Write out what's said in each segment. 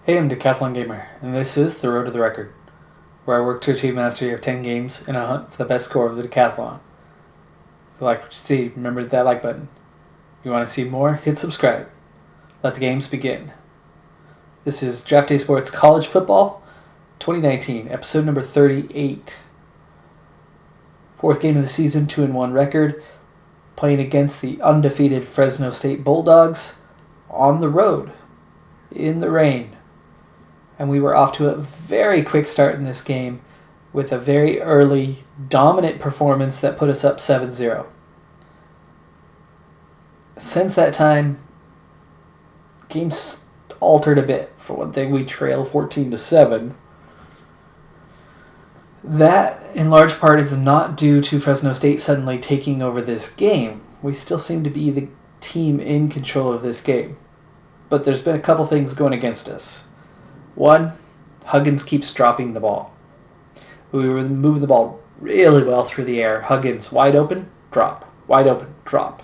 Hey, I'm Decathlon Gamer, and this is The Road to the Record, where I work to achieve mastery of 10 games in a hunt for the best score of the Decathlon. If you like what you see, remember to hit that like button. If you want to see more, hit subscribe. Let the games begin. This is Draft Day Sports College Football 2019, episode number 38. Fourth game of the season, 2-1 record, playing against the undefeated Fresno State Bulldogs on the road, in the rain. And we were off to a very quick start in this game with a very early, dominant performance that put us up 7-0. Since that time, game's altered a bit. For one thing, we trail 14-7. That, in large part, is not due to Fresno State suddenly taking over this game. We still seem to be the team in control of this game. But there's been a couple things going against us. One, Huggins keeps dropping the ball. We were moving the ball really well through the air. Huggins, wide open, drop. Wide open, drop.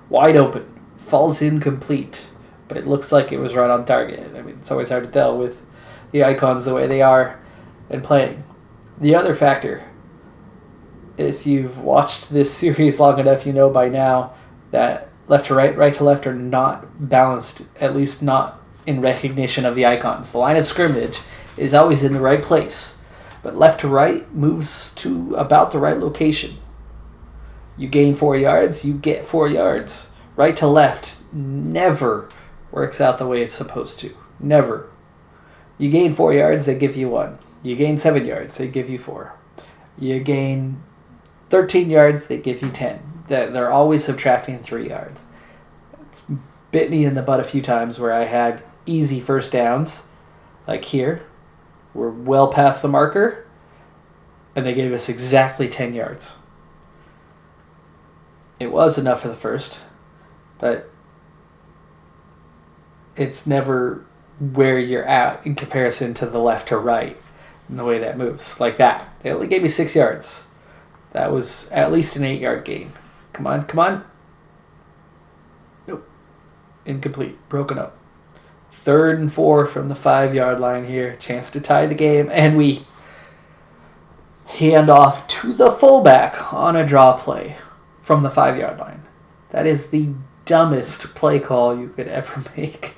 Wide open, falls incomplete. But it looks like it was right on target. I mean, it's always hard to tell with the icons the way they are and playing. The other factor, if you've watched this series long enough, you know by now that left to right to left are not balanced, at least not in recognition of the icons. The line of scrimmage is always in the right place, but left to right moves to about the right location. You gain 4 yards, you get 4 yards. Right to left never works out the way it's supposed to. Never. You gain 4 yards, they give you 1. You gain 7 yards, they give you 4. You gain 13 yards, they give you 10. They're always subtracting 3 yards. It's bit me in the butt a few times where I had easy first downs, like here. We're well past the marker, and they gave us exactly 10 yards. It was enough for the first, but it's never where you're at in comparison to the left to right and the way that moves. Like that. They only gave me 6 yards. That was at least an 8-yard gain. Come on. Nope. Incomplete. Broken up. 3rd and 4 from the 5-yard line here. Chance to tie the game. And we hand off to the fullback on a draw play from the 5-yard line. That is the dumbest play call you could ever make.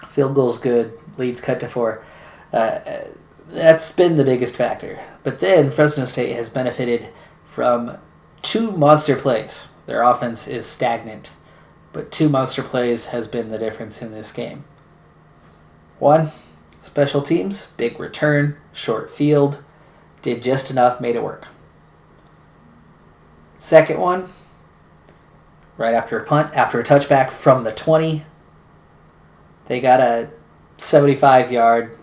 Field goal's good. Leads cut to 4. That's been the biggest factor. But then Fresno State has benefited from 2 monster plays. Their offense is stagnant, but 2 monster plays has been the difference in this game. 1, special teams, big return, short field, did just enough, made it work. Second one, right after a punt, after a touchback from the 20, they got a 75-yard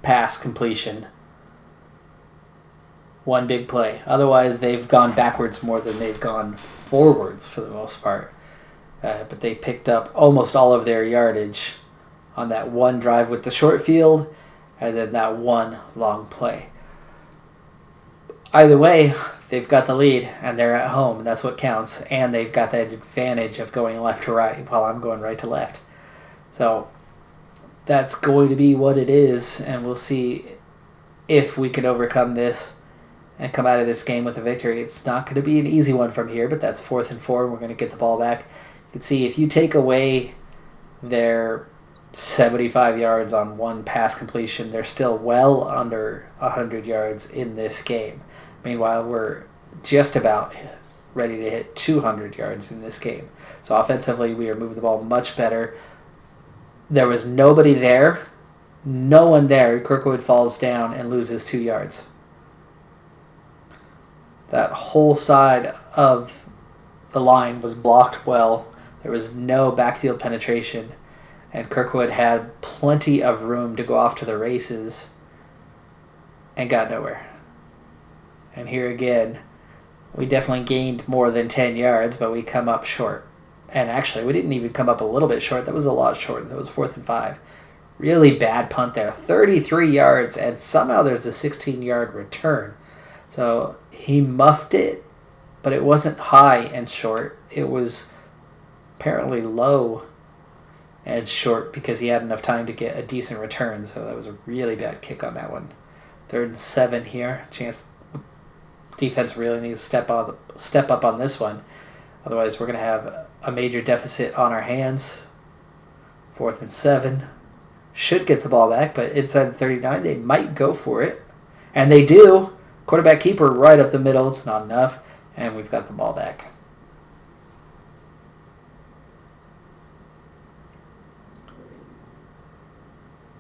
pass completion. 1 big play. Otherwise, they've gone backwards more than they've gone forwards for the most part. But they picked up almost all of their yardage on that 1 drive with the short field and then that 1 long play. Either way, they've got the lead and they're at home, and that's what counts. And they've got that advantage of going left to right while I'm going right to left. So that's going to be what it is, and we'll see if we can overcome this and come out of this game with a victory. It's not going to be an easy one from here, but that's 4th and 4, and we're going to get the ball back. You can see if you take away their 75 yards on 1 pass completion, they're still well under 100 yards in this game. Meanwhile, we're just about ready to hit 200 yards in this game. So offensively, we are moving the ball much better. There was nobody there. No one there. Kirkwood falls down and loses 2 yards. That whole side of the line was blocked well. There was no backfield penetration. And Kirkwood had plenty of room to go off to the races and got nowhere. And here again, we definitely gained more than 10 yards, but we come up short. And actually, we didn't even come up a little bit short. That was a lot short. That was 4th and 5. Really bad punt there. 33 yards, and somehow there's a 16-yard return. So he muffed it, but it wasn't high and short. It was apparently low and short because he had enough time to get a decent return. So that was a really bad kick on that one. 3rd and 7 here. Chance defense really needs to step up on this one. Otherwise, we're going to have a major deficit on our hands. 4th and 7. Should get the ball back, but inside the 39, they might go for it. And they do. Quarterback keeper right up the middle. It's not enough. And we've got the ball back.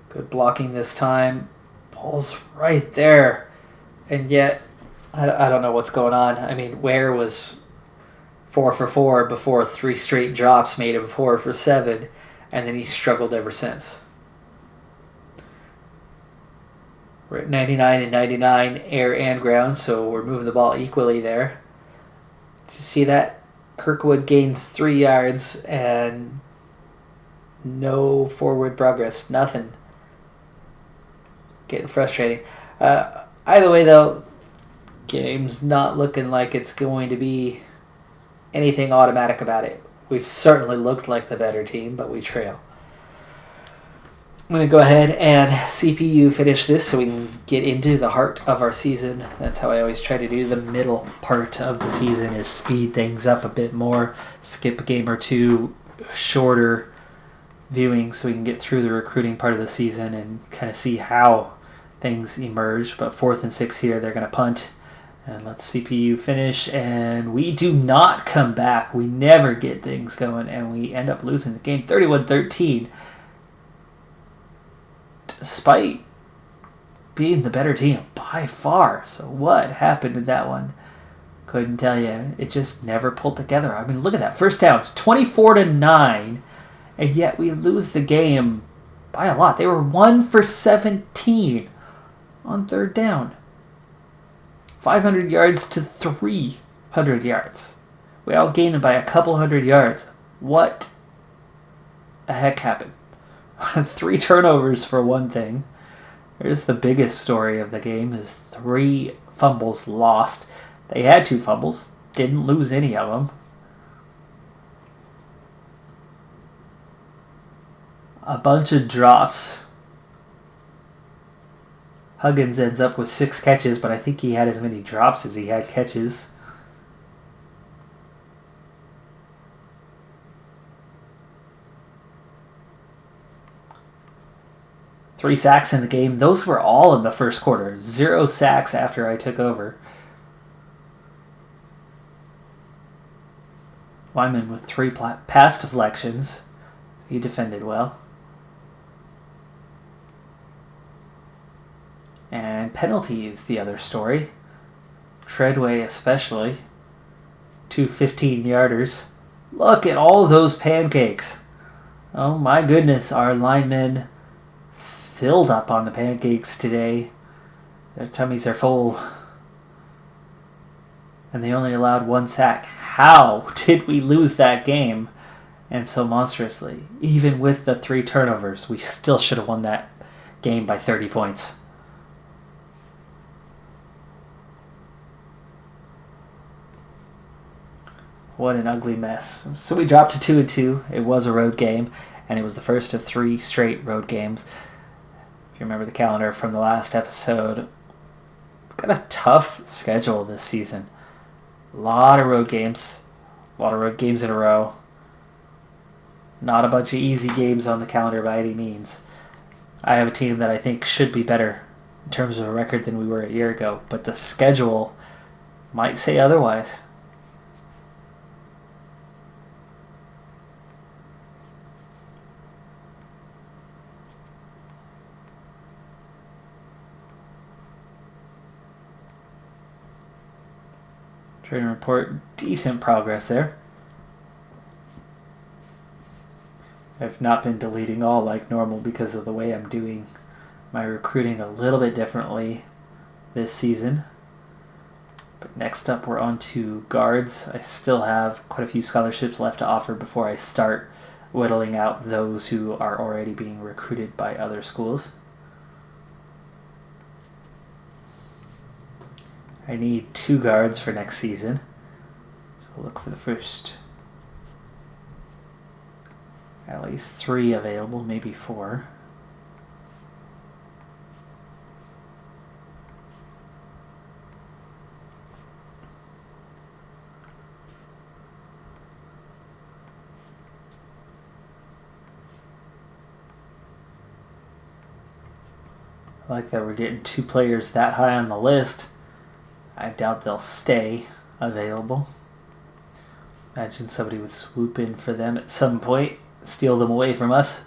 Good blocking this time. Ball's right there. And yet, I don't know what's going on. I mean, Ware was 4 for 4 before 3 straight drops made him 4 for 7. And then he struggled ever since. We're at 99 and 99 air and ground, so we're moving the ball equally there. Did you see that? Kirkwood gains 3 yards and no forward progress. Nothing. Getting frustrating. Either way, though, game's not looking like it's going to be anything automatic about it. We've certainly looked like the better team, but we trail. I'm going to go ahead and CPU finish this so we can get into the heart of our season. That's how I always try to do the middle part of the season, is speed things up a bit more, skip a game or two, shorter viewing so we can get through the recruiting part of the season and kind of see how things emerge. But 4th and 6 here, they're going to punt. And let CPU finish, and we do not come back. We never get things going, and we end up losing the game 31-13. Despite being the better team by far. So what happened in that one? Couldn't tell you. It just never pulled together. I mean, look at that. First downs, 24-9, and yet we lose the game by a lot. They were 1 for 17 on 3rd down. 500 yards to 300 yards. We outgained them by a couple hundred yards. What the heck happened? 3 turnovers for one thing. There's the biggest story of the game, is 3 fumbles lost. They had 2 fumbles. Didn't lose any of them. A bunch of drops. Huggins ends up with 6 catches, but I think he had as many drops as he had catches. Three sacks in the game. Those were all in the first quarter. 0 sacks after I took over. Wyman with 3 pass deflections. He defended well. And penalties, the other story. Treadway especially. 2 15-yarders. Look at all those pancakes. Oh my goodness, our linemen filled up on the pancakes today. Their tummies are full. And they only allowed 1 sack. How did we lose that game? And so monstrously. Even with the 3 turnovers, we still should have won that game by 30 points. What an ugly mess. So we dropped to 2-2. It was a road game, and it was the first of 3 straight road games. If you remember the calendar from the last episode, we've got a tough schedule this season. A lot of road games. A lot of road games in a row. Not a bunch of easy games on the calendar by any means. I have a team that I think should be better in terms of a record than we were a year ago, but the schedule might say otherwise. Trying to report decent progress there. I've not been deleting all like normal because of the way I'm doing my recruiting a little bit differently this season. But next up, we're on to guards. I still have quite a few scholarships left to offer before I start whittling out those who are already being recruited by other schools. I need 2 guards for next season. So we'll look for the first. At least 3 available, maybe 4. I like that we're getting 2 players that high on the list. I doubt they'll stay available. Imagine somebody would swoop in for them at some point, steal them away from us.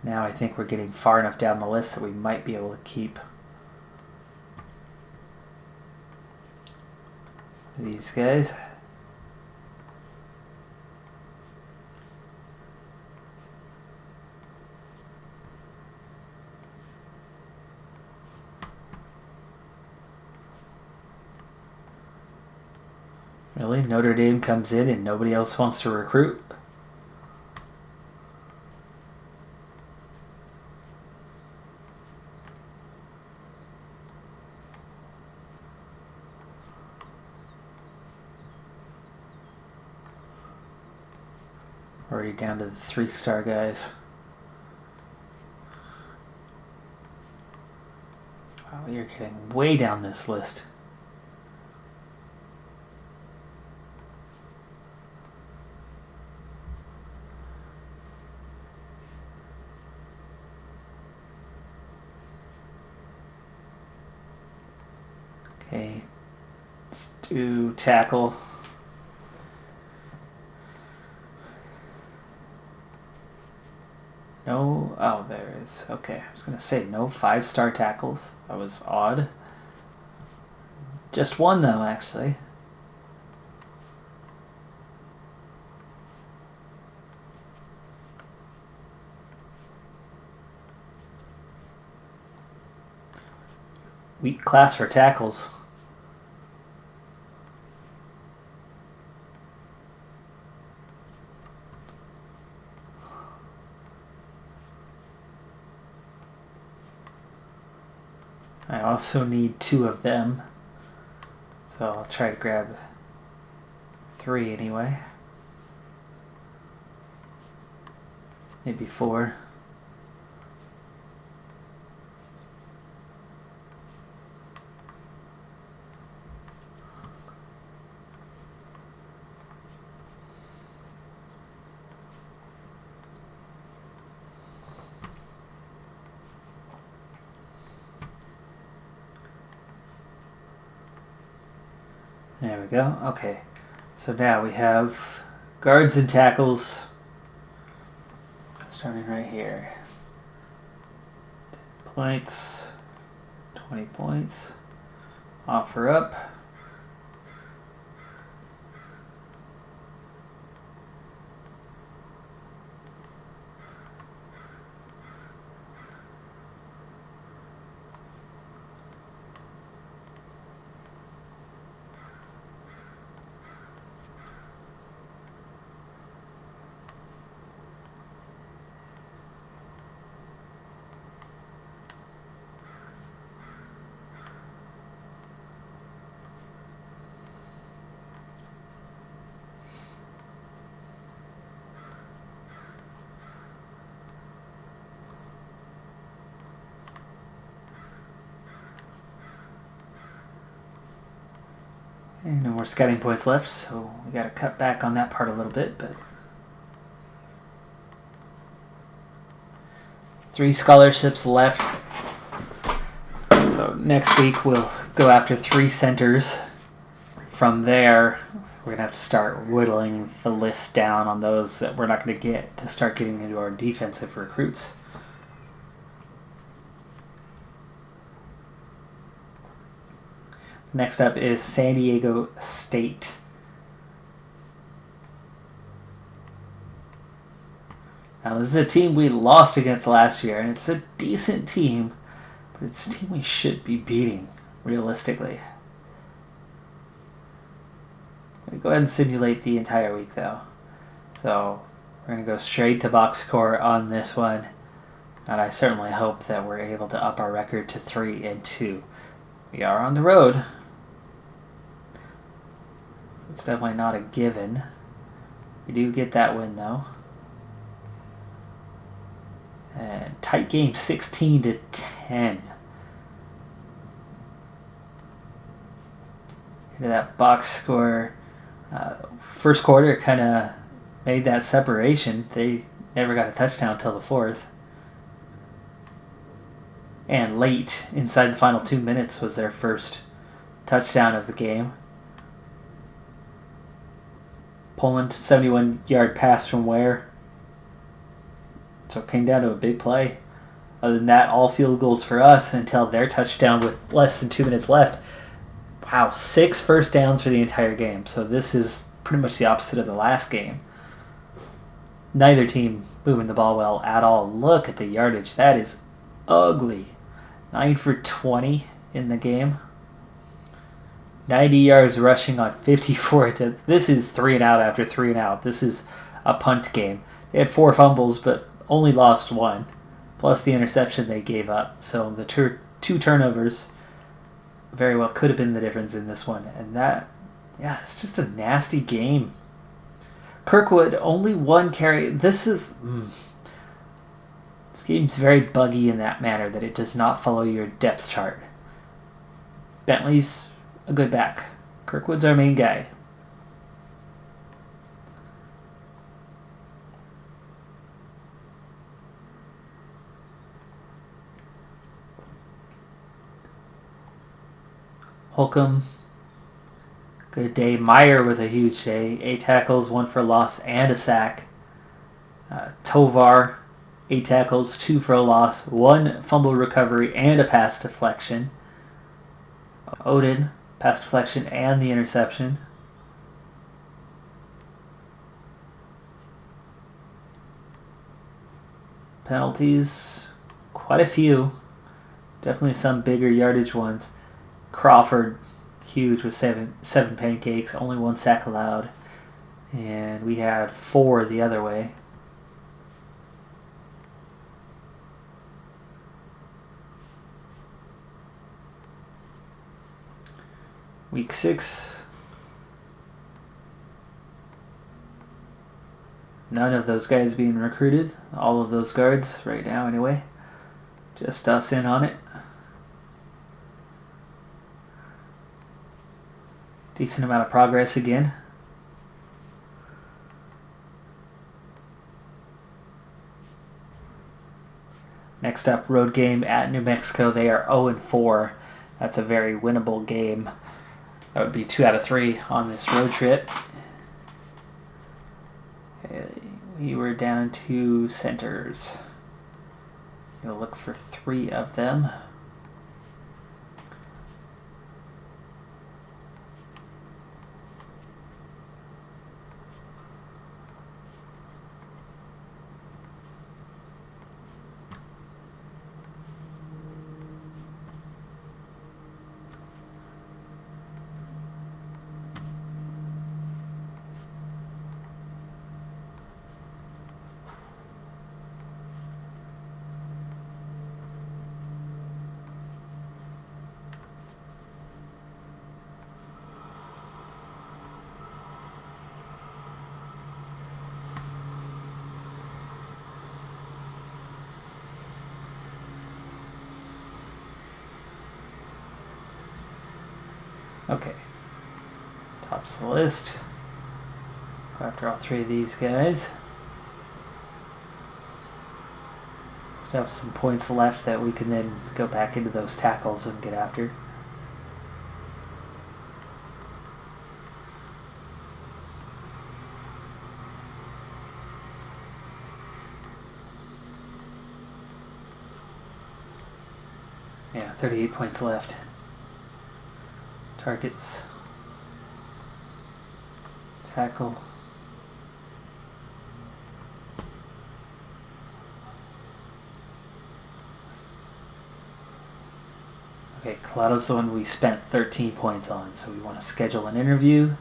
Now I think we're getting far enough down the list that we might be able to keep these guys. Really? Notre Dame comes in and nobody else wants to recruit? Already down to the 3-star guys. Wow, you're getting way down this list. Okay, let's do tackle. No, oh, there it is. Okay, I was going to say no 5-star tackles. That was odd. Just 1, though, actually. Weak class for tackles. I also need 2 of them. So I'll try to grab 3 anyway. Maybe 4. There we go. Okay. So now we have guards and tackles. Starting right here. 10 points. 20 points. Offer up. And no more scouting points left, so we got to cut back on that part a little bit, but 3 scholarships left. So next week we'll go after 3 centers. From there, we're going to have to start whittling the list down on those that we're not going to get to start getting into our defensive recruits. Next up is San Diego State. Now, this is a team we lost against last year, and it's a decent team, but it's a team we should be beating, realistically. I'm going to go ahead and simulate the entire week, though. So, we're going to go straight to box score on this one, and I certainly hope that we're able to up our record to 3-2. We are on the road. It's definitely not a given. We do get that win, though. And tight game, 16-10. Into that box score. First quarter kind of made that separation. They never got a touchdown until the fourth. And late, inside the final 2 minutes, was their first touchdown of the game. Poland, 71-yard pass from Ware. So it came down to a big play. Other than that, all field goals for us until their touchdown with less than 2 minutes left. Wow, 6 first downs for the entire game. So this is pretty much the opposite of the last game. Neither team moving the ball well at all. Look at the yardage. That is ugly. 9 for 20 in the game. 90 yards rushing on 54 attempts. This is 3 and out after 3 and out. This is a punt game. They had 4 fumbles, but only lost 1, plus the interception they gave up. So the 2 turnovers very well could have been the difference in this one. And that, yeah, it's just a nasty game. Kirkwood, only 1 carry. This game's very buggy in that manner, that it does not follow your depth chart. Bentley's a good back. Kirkwood's our main guy. Holcomb, good day. Meyer with a huge day. 8 tackles, 1 for a loss, and a sack. Tovar, 8 tackles, 2 for a loss, 1 fumble recovery, and a pass deflection. Odin, pass deflection and the interception. Penalties, quite a few. Definitely some bigger yardage ones. Crawford, huge with 7 pancakes, only 1 sack allowed. And we had 4 the other way. Week 6. None of those guys being recruited. All of those guards right now anyway. Just us in on it. Decent amount of progress again. Next up, road game at New Mexico. They are 0-4. That's a very winnable game. That would be 2 out of 3 on this road trip. We were down to centers. You'll look for 3 of them. Okay. Tops the list. Go after all 3 of these guys. Still have some points left that we can then go back into those tackles and get after. Yeah, 38 points left. Targets. Tackle. Okay, Colorado's the one we spent 13 points on, so we want to schedule an interview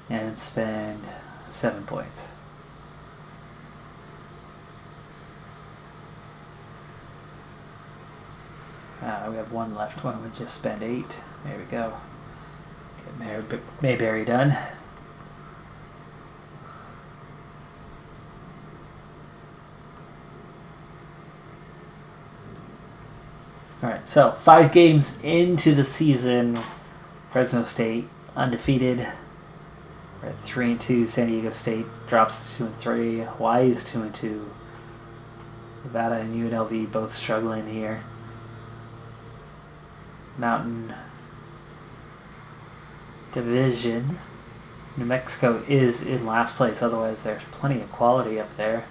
and spend 7 points. We have 1 left. Why don't we just spend 8? There we go. Get Mayberry done. so 5 games into the season, Fresno State undefeated. We're at 3-2. San Diego State drops to 2-3. Hawaii is 2-2. Nevada and UNLV both struggling here. Mountain Division. New Mexico is in last place. Otherwise, there's plenty of quality up there.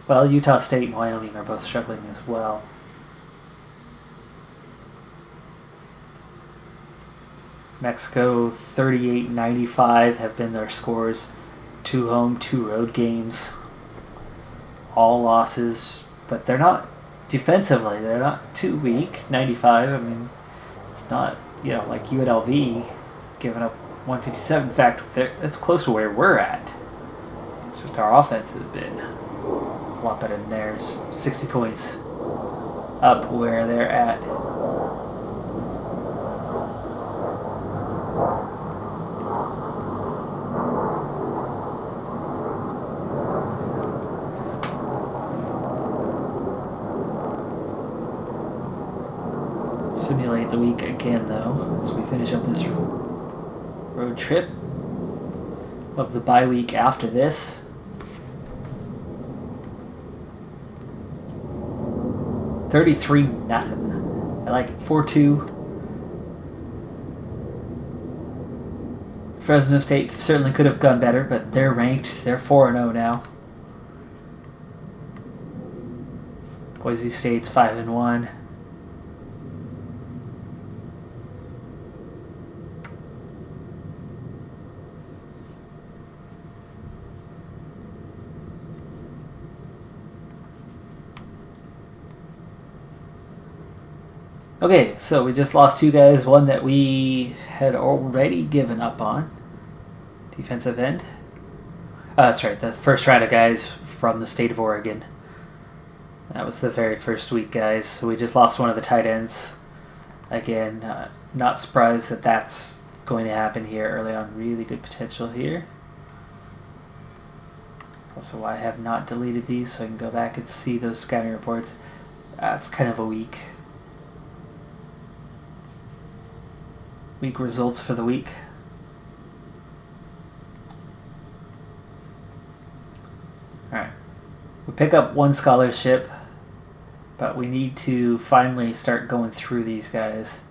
Well, Utah State and Wyoming are both struggling as well. Mexico 38-95 have been their scores. 2 home, 2 road games. All losses, but they're not defensively. They're not too weak. 95. I mean, it's not like UNLV giving up 157. In fact, it's close to where we're at. It's just our offense has been a lot better than theirs. 60 points up where they're at. Simulate the week again, though, as we finish up this road trip of the bye week after this. $33-0. I like it. 4-2. Fresno State certainly could have gone better, but they're ranked. They're 4-0 now. Boise State's 5-1. Okay, so we just lost 2 guys, one that we had already given up on. Defensive end. That's right, the first round of guys from the state of Oregon. That was the very first week, guys. So we just lost one of the tight ends. Again, not surprised that that's going to happen here early on. Really good potential here. Also, I have not deleted these, so I can go back and see those scouting reports. It's kind of a weak results for the week. Alright. We pick up 1 scholarship, but we need to finally start going through these guys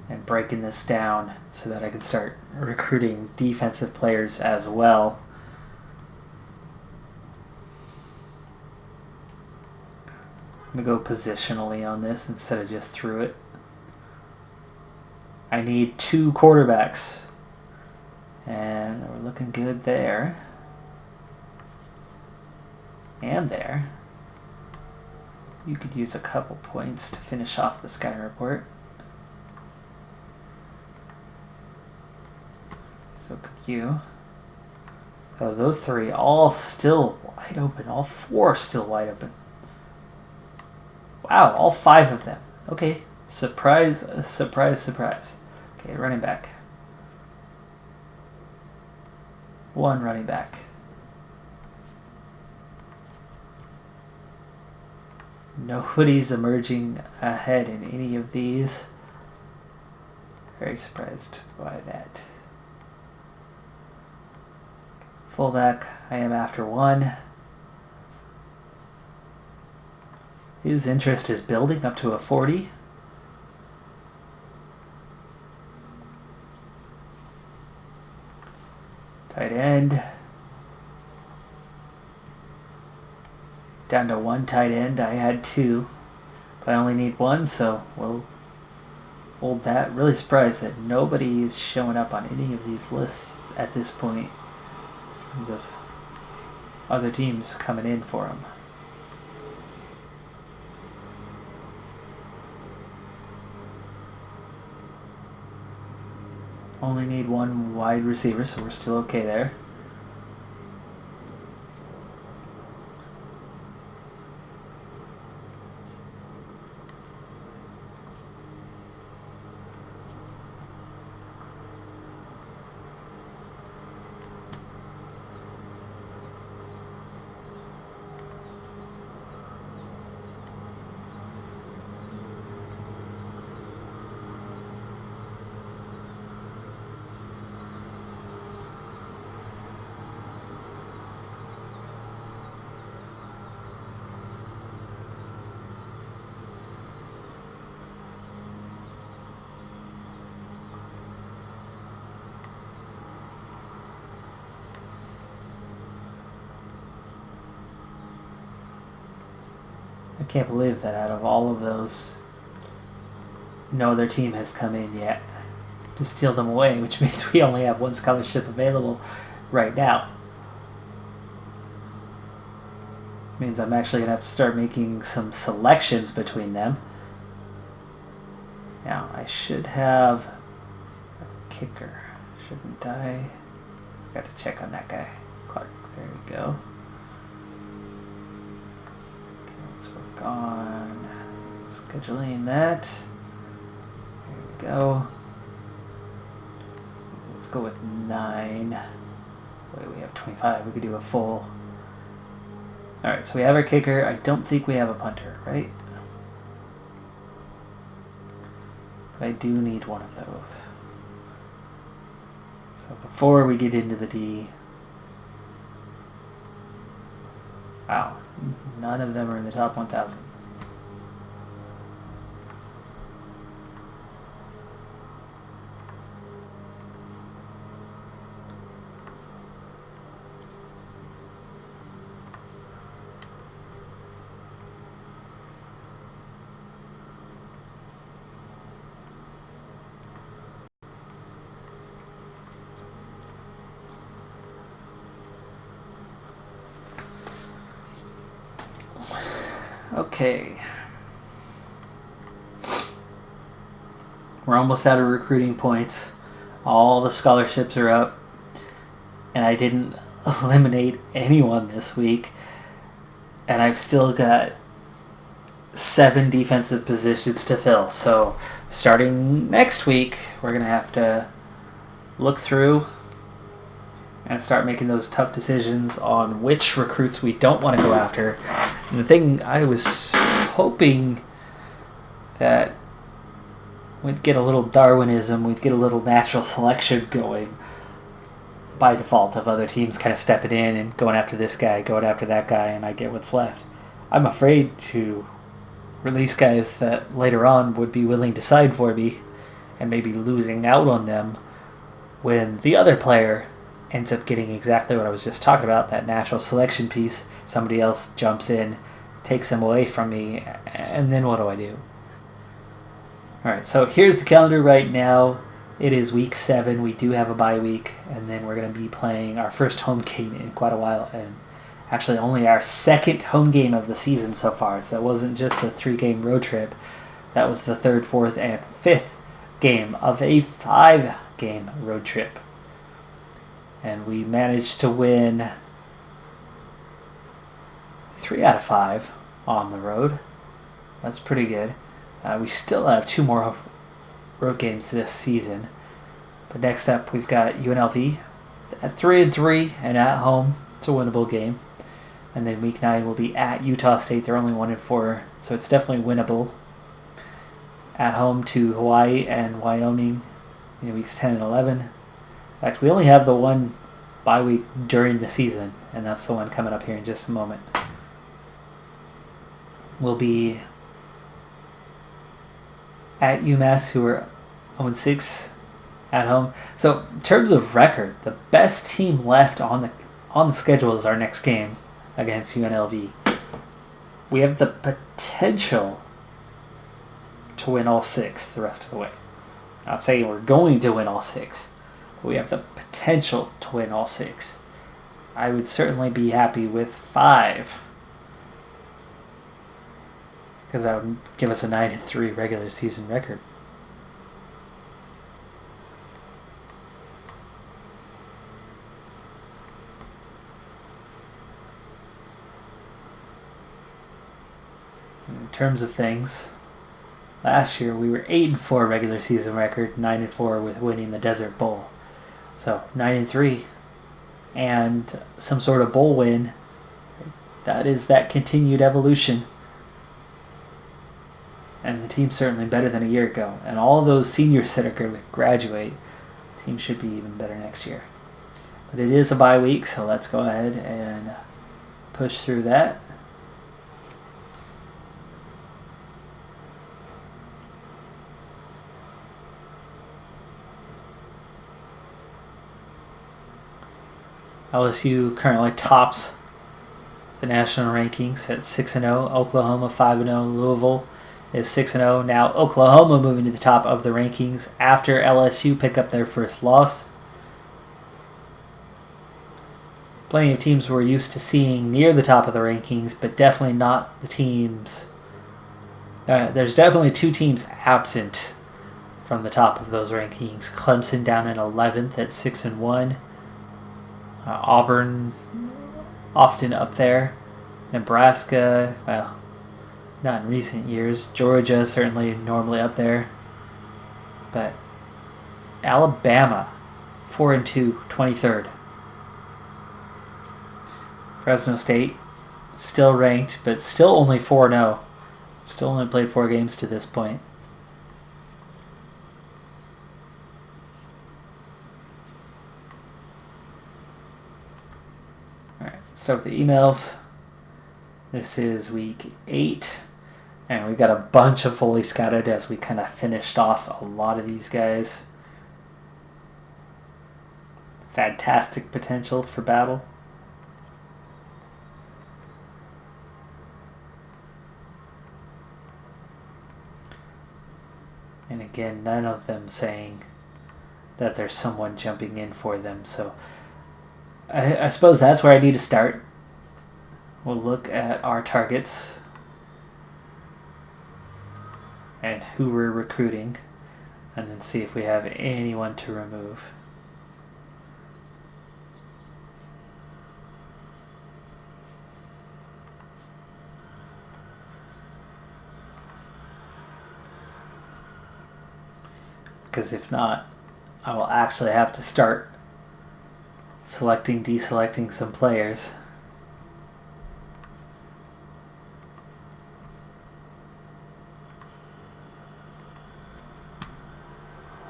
and breaking this down so that I can start recruiting defensive players as well. I'm going to go positionally on this instead of just through it. I need 2 quarterbacks. And we're looking good there. And there. You could use a couple points to finish off the scouting report. So could you. So those 3 all still wide open. All 4 still wide open. Wow, all 5 of them. Okay. Surprise, surprise, surprise. Okay, running back. 1 running back. Nobody's emerging ahead in any of these. Very surprised by that. Fullback, I am after 1. His interest is building up to a 40. Tight end. Down to 1 tight end. I had 2, but I only need 1, so we'll hold that. Really surprised that nobody is showing up on any of these lists at this point in terms of other teams coming in for them. Only need 1 wide receiver, so we're still okay there. I can't believe that out of all of those, no other team has come in yet to steal them away, which means we only have one scholarship available right now. Means I'm actually going to have to start making some selections between them. Now, I should have a kicker, shouldn't I? Got to check on that guy. Clark, there we go. Okay, let's work on scheduling that. There we go. Let's go with 9. Wait, we have 25. We could do a full. Alright, so we have our kicker. I don't think we have a punter, right? But I do need one of those. So before we get into the D... Wow, none of them are in the top 1,000. Okay. We're almost out of recruiting points. All the scholarships are up. And I didn't eliminate anyone this week. And I've still got 7 defensive positions to fill. So starting next week, we're going to have to look through and start making those tough decisions on which recruits we don't want to go after. And the thing, I was hoping that we'd get a little Darwinism, we'd get a little natural selection going by default of other teams kind of stepping in and going after this guy, going after that guy, and I get what's left. I'm afraid to release guys that later on would be willing to sign for me and maybe losing out on them when the other player ends up getting exactly what I was just talking about, that natural selection piece. Somebody else jumps in, takes them away from me, and then what do I do? Alright, so here's the calendar right now. It is week 7. We do have a bye week, and then we're going to be playing our first home game in quite a while, and actually only our second home game of the season so far. So that wasn't just a 3-game road trip. That was the 3rd, 4th, and 5th game of a 5-game road trip. And we managed to win 3 out of 5 on the road. That's pretty good. We still have 2 more road games this season. But next up, we've got UNLV at 3-3 and at home. It's a winnable game. And then week 9 will be at Utah State. They're only 1-4, so it's definitely winnable. At home to Hawaii and Wyoming in weeks 10 and 11. In fact, we only have the one bye week during the season, and that's the one coming up here in just a moment. We'll be at UMass, who are 0-6 at home. So in terms of record, the best team left on the schedule is our next game against UNLV. We have the potential to win all 6 the rest of the way. Not saying we're going to win all 6. But we have the potential to win all 6. I would certainly be happy with 5. Because that would give us a 9-3 regular season record. In terms of things, last year we were 8-4 regular season record, 9-4 with winning the Desert Bowl. So 9-3 and some sort of bowl win. That is that continued evolution. And the team's certainly better than a year ago. And all of those seniors that are going to graduate, the team should be even better next year. But it is a bye week, so let's go ahead and push through that. LSU currently tops the national rankings at 6-0. Oklahoma 5-0. Louisville is 6-0. Now Oklahoma moving to the top of the rankings after LSU pick up their first loss. Plenty of teams we're used to seeing near the top of the rankings, but definitely not the teams. There's definitely two teams absent from the top of those rankings. Clemson down in 11th at 6-1. Auburn often up there. Nebraska, well, not in recent years. Georgia certainly normally up there. But Alabama, 4-2, 23rd. Fresno State, still ranked, but still only 4-0. Still only played 4 games to this point. Alright, let's start with the emails. This is week 8, and we got a bunch of fully scouted as we kind of finished off a lot of these guys. Fantastic potential for battle. And again, none of them saying that there's someone jumping in for them. So I suppose that's where I need to start. We'll look at our targets and who we're recruiting, and then see if we have anyone to remove. Because if not, I will actually have to start selecting, deselecting some players.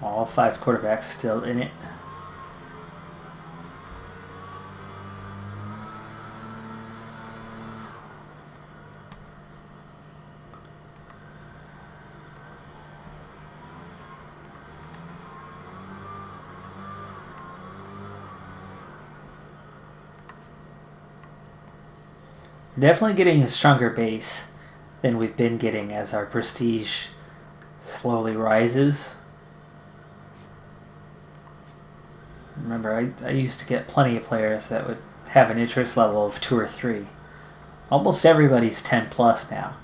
All 5 quarterbacks still in it. Definitely getting a stronger base than we've been getting as our prestige slowly rises. Remember, I used to get plenty of players that would have an interest level of 2 or 3. Almost everybody's 10 plus now.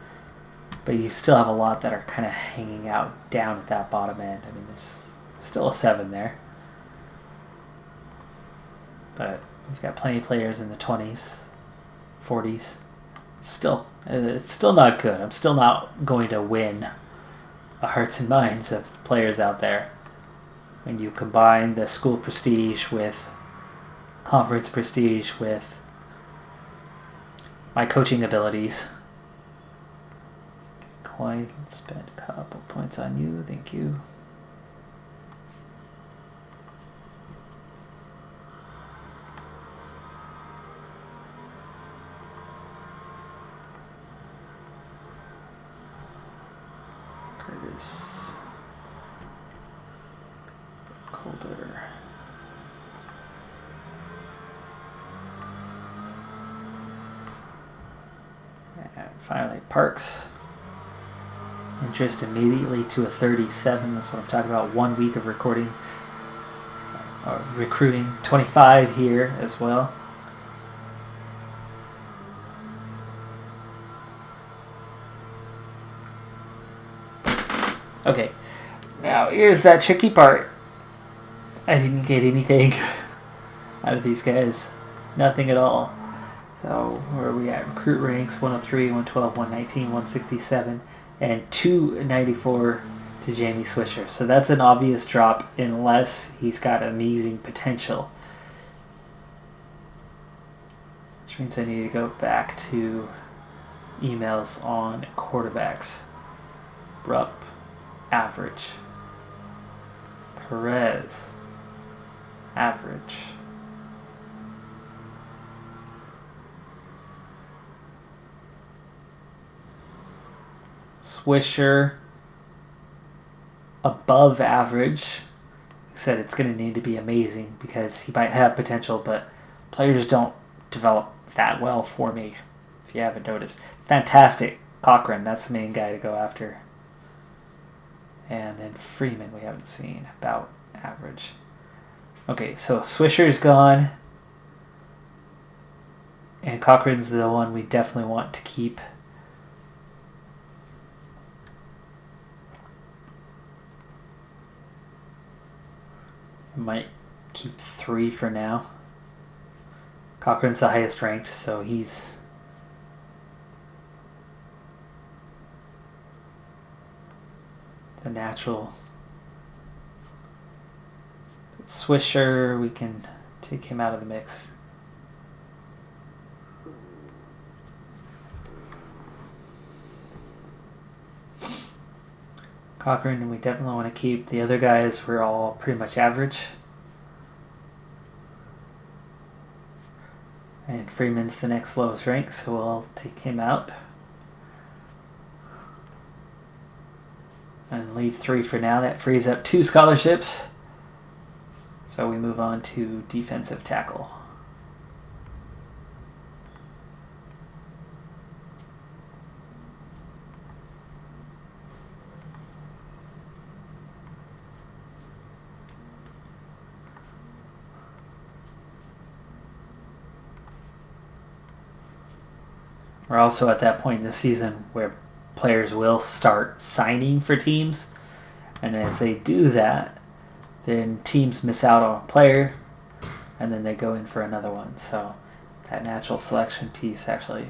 But you still have a lot that are kind of hanging out down at that bottom end. I mean, there's still a 7 there. But we've got plenty of players in the 20s, 40s. It's still not good. I'm still not going to win the hearts and minds of players out there. When you combine the school prestige with conference prestige with my coaching abilities. Coin, spend a couple points on you. Thank you. Curtis. Colder. And finally, Parks. Interest immediately to a 37. That's what I'm talking about. 1 week of recruiting. 25 here as well. Okay, now here's that tricky part. I didn't get anything out of these guys. Nothing at all. So where are we at? Recruit ranks 103, 112, 119, 167, and 294 to Jamie Swisher. So that's an obvious drop unless he's got amazing potential. Which means I need to go back to emails on quarterbacks. Rupp, average. Perez, average. Swisher, above average. I said it's going to need to be amazing because he might have potential, but players don't develop that well for me. if you haven't noticed. Fantastic. Cochran, that's the main guy to go after. And then Freeman we haven't seen. About average. Okay, so Swisher's gone. And Cochran's the one we definitely want to keep. Might keep 3 for now. Cochran's the highest ranked, so he's the natural. But Swisher, we can take him out of the mix. Cochran, we definitely want to keep. The other guys were all pretty much average. And Freeman's the next lowest rank, so we'll take him out. And leave 3 for now. That frees up 2 scholarships. So we move on to defensive tackle. We're also at that point in the season where players will start signing for teams. And as they do that, then teams miss out on a player and then they go in for another one. So that natural selection piece actually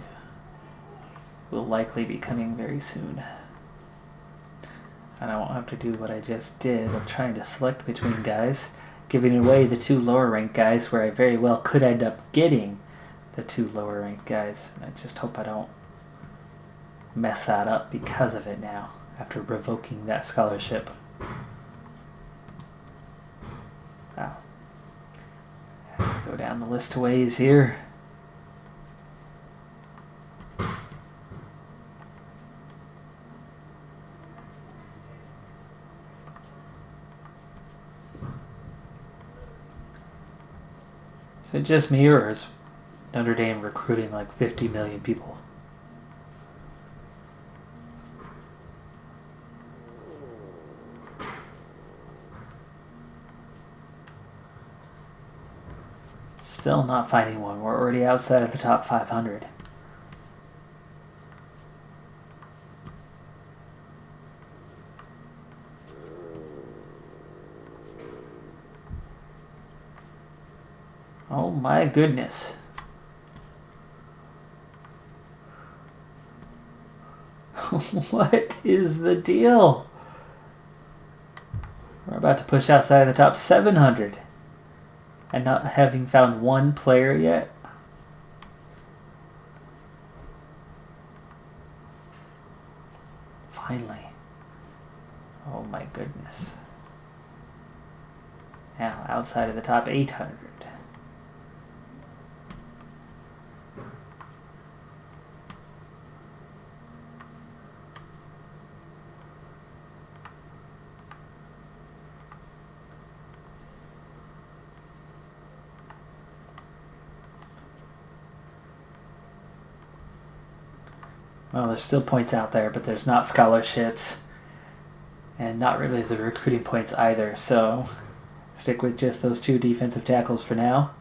will likely be coming very soon. And I won't have to do what I just did of trying to select between guys, giving away the 2 lower ranked guys where I very well could end up getting the 2 lower ranked guys. And I just hope I don't mess that up because of it now after revoking that scholarship. Wow. Go down the list of ways here. Is it just me or is Notre Dame recruiting like 50 million people? Still not finding one. We're already outside of the top 500. Oh my goodness. What is the deal? We're about to push outside of the top 700. And not having found one player yet? Finally. Oh my goodness. Now outside of the top 800. Well, there's still points out there, but there's not scholarships and not really the recruiting points either. So stick with just those 2 defensive tackles for now,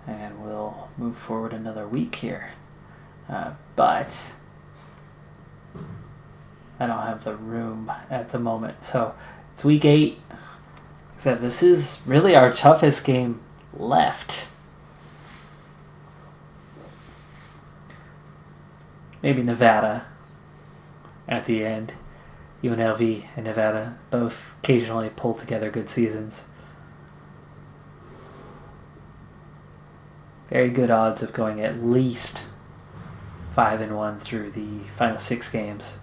and we'll move forward another week here. But I don't have the room at the moment. So it's week 8. So this is really our toughest game left. Maybe Nevada at the end. UNLV and Nevada both occasionally pull together good seasons. Very good odds of going at least 5-1 through the final 6 games.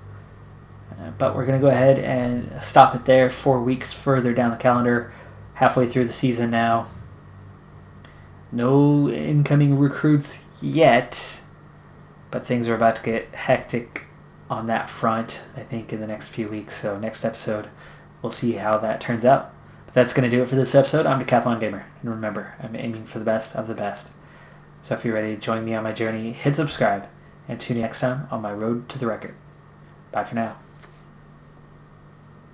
But we're going to go ahead and stop it there. 4 weeks further down the calendar. Halfway through the season now. No incoming recruits yet. But things are about to get hectic on that front, I think, in the next few weeks. So next episode, we'll see how that turns out. But that's going to do it for this episode. I'm Decathlon Gamer. And remember, I'm aiming for the best of the best. So if you're ready to join me on my journey, hit subscribe and tune in next time on my road to the record. Bye for now.